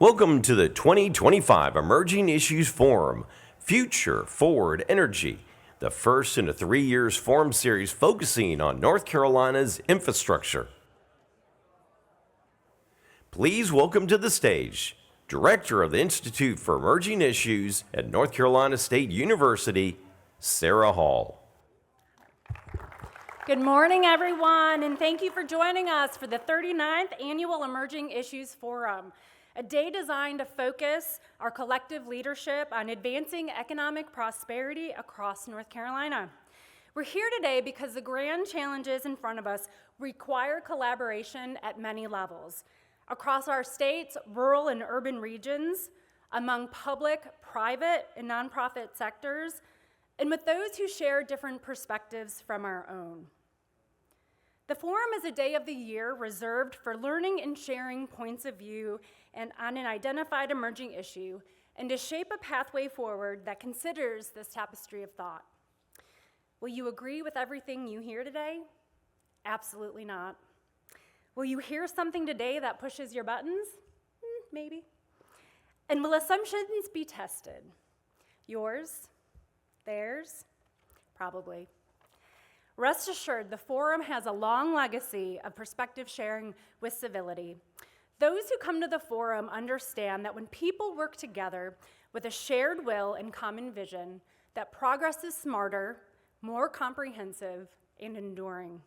Welcome to the 2025 Emerging Issues Forum, Future Forward Energy, the first in a 3-year forum series focusing on North Carolina's infrastructure. Please welcome to the stage Director of the Institute for Emerging Issues at North Carolina State University, Sarah Hall. Good morning, everyone, and thank you for joining us for the 39th Annual Emerging Issues Forum, a day designed to focus our collective leadership on advancing economic prosperity across North Carolina. We're here today because the grand challenges in front of us require collaboration at many levels, across our state's rural and urban regions, among public, private, and nonprofit sectors, and with those who share different perspectives from our own. The forum is a day of the year reserved for learning and sharing points of view and on an identified emerging issue, and to shape a pathway forward that considers this tapestry of thought. Will you agree with everything you hear today? Absolutely not. Will you hear something today that pushes your buttons? Maybe. And will assumptions be tested? Yours? Theirs? Probably. Rest assured, the forum has a long legacy of perspective sharing with civility. Those who come to the forum understand that when people work together with a shared will and common vision, that progress is smarter, more comprehensive, and enduring.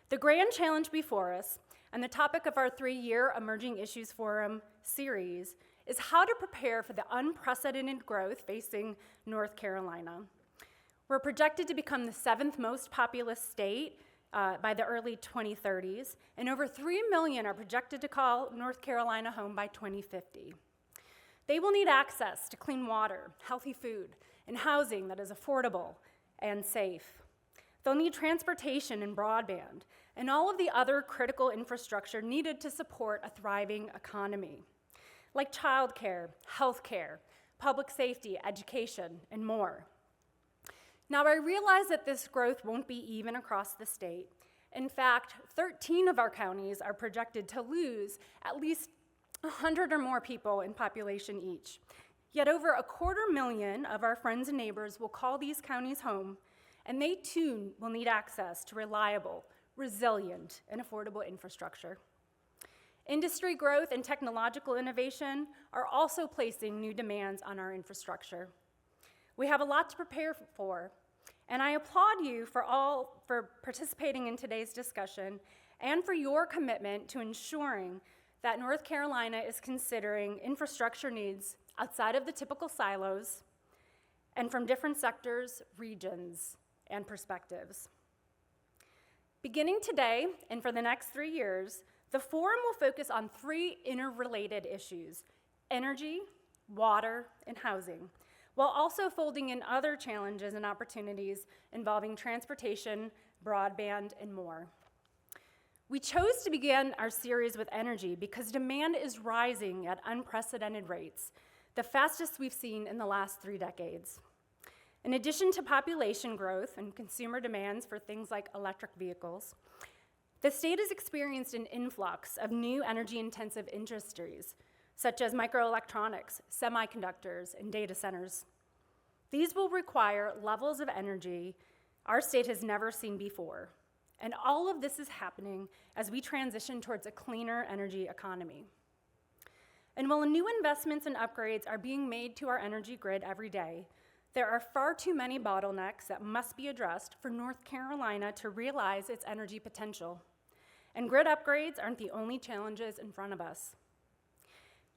The grand challenge before us, and the topic of our 3-year Emerging Issues Forum series, is how to prepare for the unprecedented growth facing North Carolina. We're projected to become the 7th most populous state by the early 2030s, and over 3 million are projected to call North Carolina home by 2050. They will need access to clean water, healthy food, and housing that is affordable and safe. They'll need transportation and broadband, and all of the other critical infrastructure needed to support a thriving economy, like childcare, healthcare, public safety, education, and more. Now, I realize that this growth won't be even across the state. In fact, 13 of our counties are projected to lose at least 100 or more people in population each. Yet over 250,000 of our friends and neighbors will call these counties home, and they too will need access to reliable, resilient, and affordable infrastructure. Industry growth and technological innovation are also placing new demands on our infrastructure. We have a lot to prepare for, and I applaud you for participating in today's discussion and for your commitment to ensuring that North Carolina is considering infrastructure needs outside of the typical silos and from different sectors, regions, and perspectives. Beginning today and for the next 3 years, the forum will focus on 3 interrelated issues: energy, water, and housing, while also folding in other challenges and opportunities involving transportation, broadband, and more. We chose to begin our series with energy because demand is rising at unprecedented rates, the fastest we've seen in the last 3 decades. In addition to population growth and consumer demands for things like electric vehicles, the state has experienced an influx of new energy-intensive industries, such as microelectronics, semiconductors, and data centers. These will require levels of energy our state has never seen before, and all of this is happening as we transition towards a cleaner energy economy. And while new investments and upgrades are being made to our energy grid every day, there are far too many bottlenecks that must be addressed for North Carolina to realize its energy potential. And grid upgrades aren't the only challenges in front of us.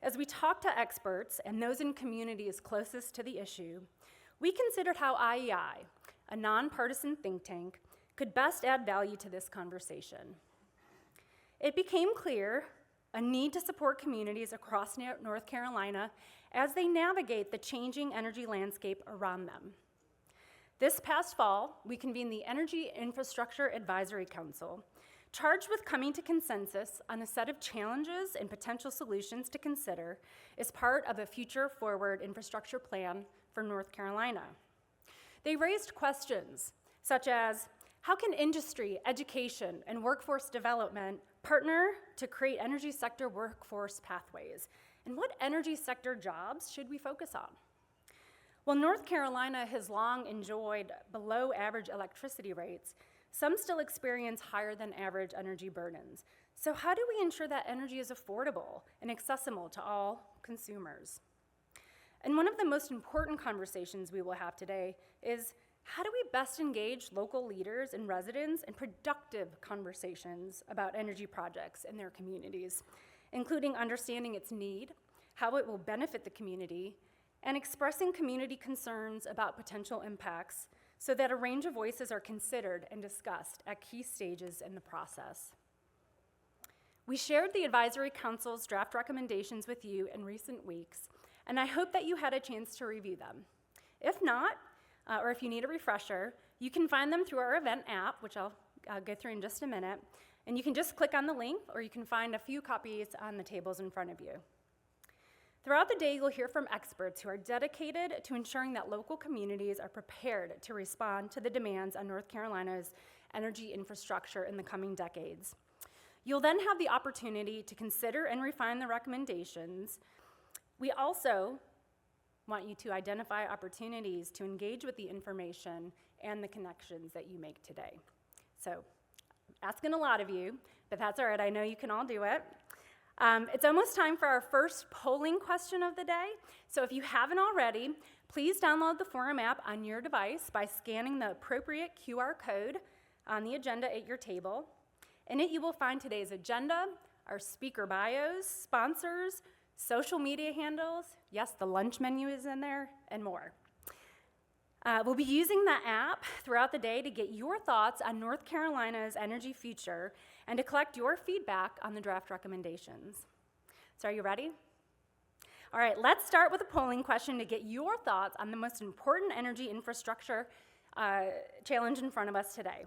As we talk to experts and those in communities closest to the issue, we considered how IEI, a nonpartisan think tank, could best add value to this conversation. It became clear a need to support communities across North Carolina as they navigate the changing energy landscape around them. This past fall, we convened the Energy Infrastructure Advisory Council, charged with coming to consensus on a set of challenges and potential solutions to consider as part of a future forward infrastructure plan for North Carolina. They raised questions such as, how can industry, education, and workforce development partner to create energy sector workforce pathways? And what energy sector jobs should we focus on? While North Carolina has long enjoyed below average electricity rates, some still experience higher than average energy burdens. So how do we ensure that energy is affordable and accessible to all consumers? And one of the most important conversations we will have today is, how do we best engage local leaders and residents in productive conversations about energy projects in their communities, including understanding its need, how it will benefit the community, and expressing community concerns about potential impacts so that a range of voices are considered and discussed at key stages in the process. We shared the Advisory Council's draft recommendations with you in recent weeks, and I hope that you had a chance to review them. If not, or if you need a refresher, you can find them through our event app, which I'll go through in just a minute, and you can just click on the link, or you can find a few copies on the tables in front of you. Throughout the day, you'll hear from experts who are dedicated to ensuring that local communities are prepared to respond to the demands on North Carolina's energy infrastructure in the coming decades. You'll then have the opportunity to consider and refine the recommendations. We also want you to identify opportunities to engage with the information and the connections that you make today. So, I'm asking a lot of you, but that's all right, I know you can all do it. It's almost time for our first polling question of the day. So if you haven't already, please download the Forum app on your device by scanning the appropriate QR code on the agenda at your table. In it, you will find today's agenda, our speaker bios, sponsors, social media handles, yes, the lunch menu is in there, and more. We'll be using the app throughout the day to get your thoughts on North Carolina's energy future and to collect your feedback on the draft recommendations. So are you ready? All right, let's start with a polling question to get your thoughts on the most important energy infrastructure challenge in front of us today.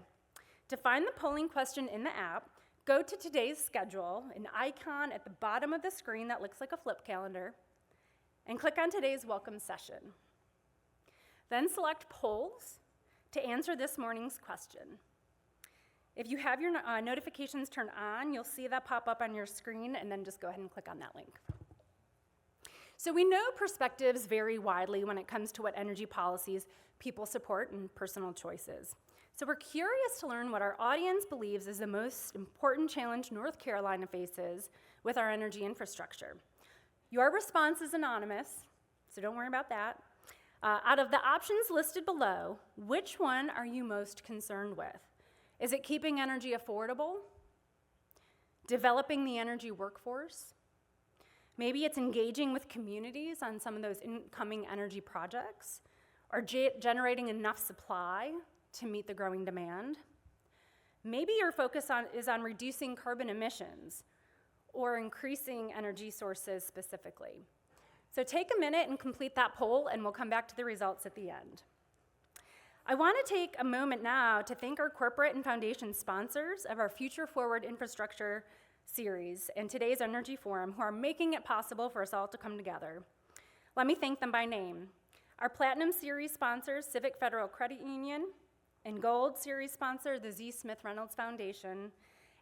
To find the polling question in the app, go to today's schedule, an icon at the bottom of the screen that looks like a flip calendar, and click on today's welcome session. Then select polls to answer this morning's question. If you have your notifications turned on, you'll see that pop up on your screen, and then just go ahead and click on that link. So we know perspectives vary widely when it comes to what energy policies people support and personal choices. So we're curious to learn what our audience believes is the most important challenge North Carolina faces with our energy infrastructure. Your response is anonymous, so don't worry about that. Out of the options listed below, which one are you most concerned with? Is it keeping energy affordable? Developing the energy workforce? Maybe it's engaging with communities on some of those incoming energy projects, or generating enough supply to meet the growing demand. Maybe your focus is on reducing carbon emissions or increasing energy sources specifically. So take a minute and complete that poll, and we'll come back to the results at the end. I want to take a moment now to thank our corporate and foundation sponsors of our Future Forward Infrastructure series and today's Energy Forum, who are making it possible for us all to come together. Let me thank them by name. Our Platinum Series sponsors, Civic Federal Credit Union, and Gold Series sponsor, the Z. Smith Reynolds Foundation.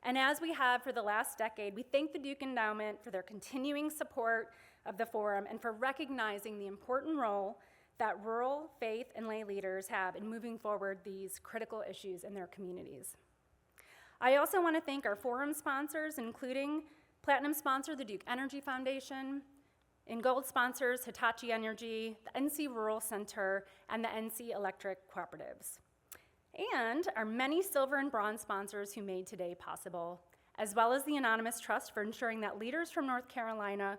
And as we have for the last decade, we thank the Duke Endowment for their continuing support of the forum and for recognizing the important role that rural, faith, and lay leaders have in moving forward these critical issues in their communities. I also want to thank our forum sponsors, including Platinum sponsor, the Duke Energy Foundation, and Gold sponsors, Hitachi Energy, the NC Rural Center, and the NC Electric Cooperatives. And our many silver and bronze sponsors who made today possible, as well as the Anonymous Trust for ensuring that leaders from North Carolina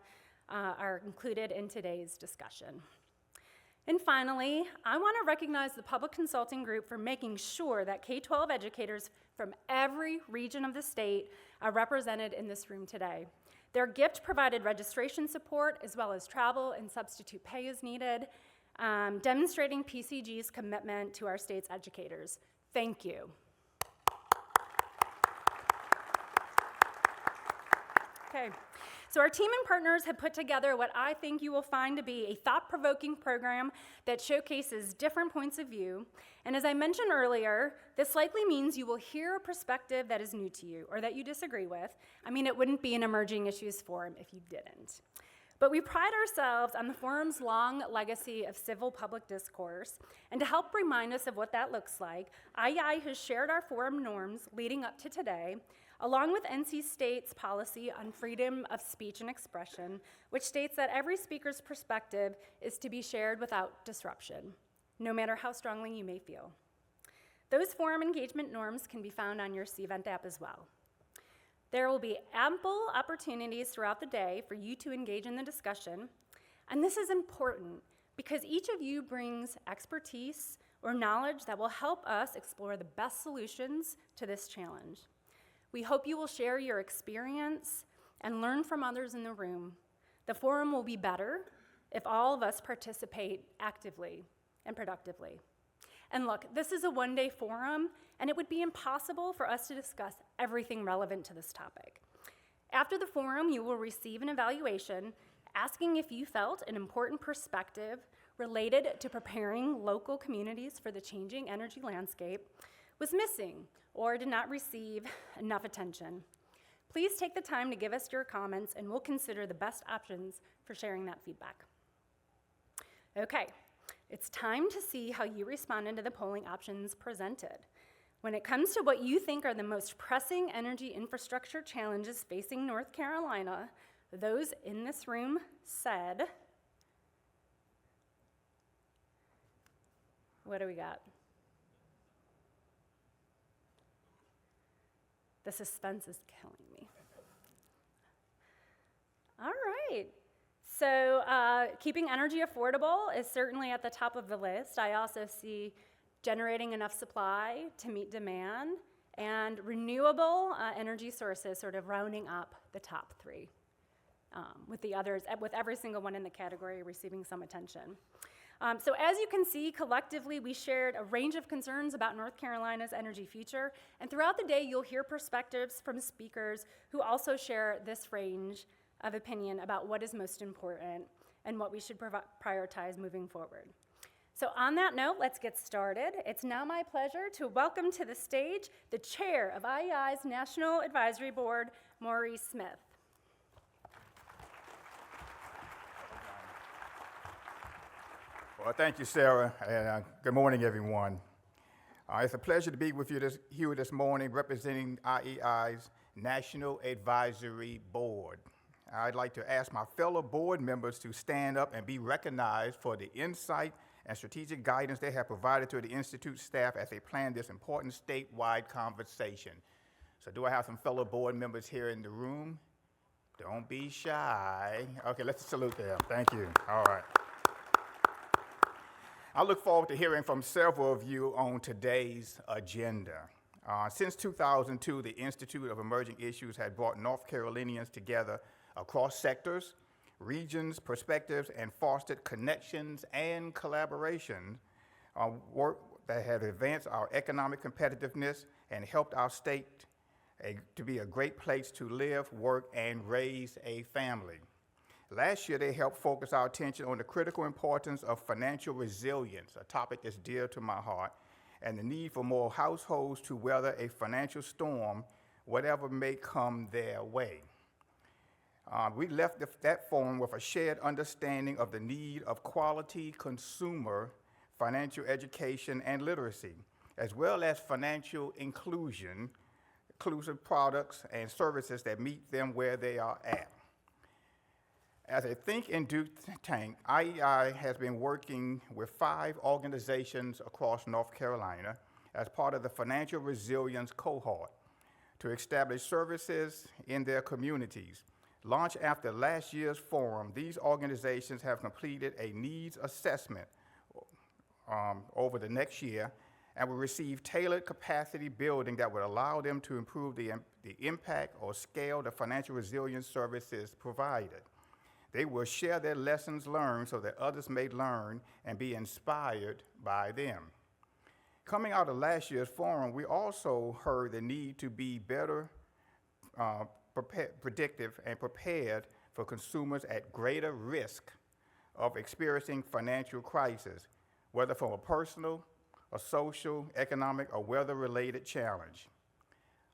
are included in today's discussion. And finally, I want to recognize the Public Consulting Group for making sure that K-12 educators from every region of the state are represented in this room today. Their gift provided registration support as well as travel and substitute pay as needed, demonstrating PCG's commitment to our state's educators. Thank you. Okay. So our team and partners have put together what I think you will find to be a thought-provoking program that showcases different points of view. And as I mentioned earlier, this likely means you will hear a perspective that is new to you or that you disagree with. I mean, it wouldn't be an Emerging Issues Forum if you didn't. But we pride ourselves on the forum's long legacy of civil public discourse, and to help remind us of what that looks like, IEI has shared our forum norms leading up to today, along with NC State's policy on freedom of speech and expression, which states that every speaker's perspective is to be shared without disruption, no matter how strongly you may feel. Those forum engagement norms can be found on your CVent app as well. There will be ample opportunities throughout the day for you to engage in the discussion, and this is important because each of you brings expertise or knowledge that will help us explore the best solutions to this challenge. We hope you will share your experience and learn from others in the room. The forum will be better if all of us participate actively and productively. And look, this is a one-day forum, and it would be impossible for us to discuss everything relevant to this topic. After the forum, you will receive an evaluation asking if you felt an important perspective related to preparing local communities for the changing energy landscape was missing or did not receive enough attention. Please take the time to give us your comments, and we'll consider the best options for sharing that feedback. Okay. It's time to see how you responded to the polling options presented. When it comes to what you think are the most pressing energy infrastructure challenges facing North Carolina, those in this room said, what do we got? The suspense is killing me. All right. So keeping energy affordable is certainly at the top of the list. I also see generating enough supply to meet demand and renewable energy sources sort of rounding up the top three, with the others, with every single one in the category receiving some attention. So as you can see, collectively, we shared a range of concerns about North Carolina's energy future, and throughout the day, you'll hear perspectives from speakers who also share this range of opinion about what is most important and what we should prioritize moving forward. So on that note, let's get started. It's now my pleasure to welcome to the stage the chair of IEI's National Advisory Board, Maurice Smith. Well, thank you, Sarah, and good morning, everyone. It's a pleasure to be with you here this morning representing IEI's National Advisory Board. I'd like to ask my fellow board members to stand up and be recognized for the insight and strategic guidance they have provided to the Institute staff as they plan this important statewide conversation. So do I have some fellow board members here in the room? Don't be shy. Okay, let's salute them. Thank you. All right. I look forward to hearing from several of you on today's agenda. Since 2002, the Institute of Emerging Issues has brought North Carolinians together across sectors, regions, perspectives, and fostered connections and collaboration work that have advanced our economic competitiveness and helped our state to be a great place to live, work, and raise a family. Last year, they helped focus our attention on the critical importance of financial resilience, a topic that's dear to my heart, and the need for more households to weather a financial storm, whatever may come their way. We left that forum with a shared understanding of the need of quality consumer financial education and literacy, as well as financial inclusive products and services that meet them where they are at. As a think and do tank, IEI has been working with 5 organizations across North Carolina as part of the Financial Resilience Cohort to establish services in their communities. Launched after last year's forum, these organizations have completed a needs assessment over the next year and will receive tailored capacity building that would allow them to improve the impact or scale the financial resilience services provided. They will share their lessons learned so that others may learn and be inspired by them. Coming out of last year's forum, we also heard the need to be better predictive and prepared for consumers at greater risk of experiencing financial crisis, whether from a personal, a social, economic, or weather-related challenge.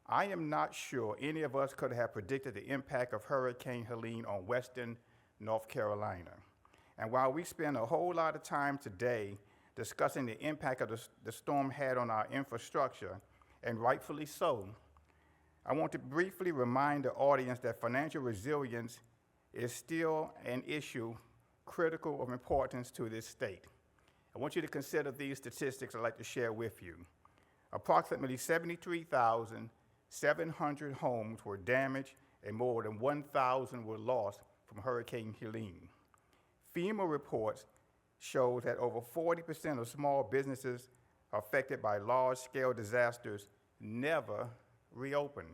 I am not sure any of us could have predicted the impact of Hurricane Helene on western North Carolina. And while we spend a whole lot of time today discussing the impact of the storm had on our infrastructure, and rightfully so, I want to briefly remind the audience that financial resilience is still an issue critical of importance to this state. I want you to consider these statistics I'd like to share with you. Approximately 73,700 homes were damaged and more than 1,000 were lost from Hurricane Helene. FEMA reports show that over 40% of small businesses affected by large-scale disasters never reopen.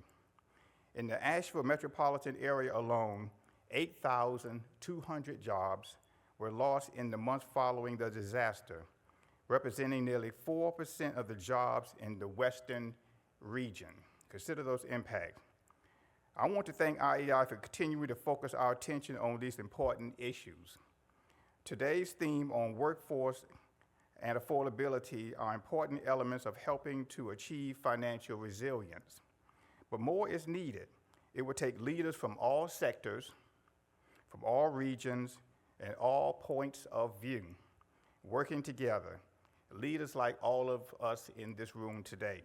In the Asheville metropolitan area alone, 8,200 jobs were lost in the months following the disaster, representing nearly 4% of the jobs in the western region. Consider those impacts. I want to thank IEI for continuing to focus our attention on these important issues. Today's theme on workforce and affordability are important elements of helping to achieve financial resilience. But more is needed. It will take leaders from all sectors, from all regions, and all points of view, working together, leaders like all of us in this room today.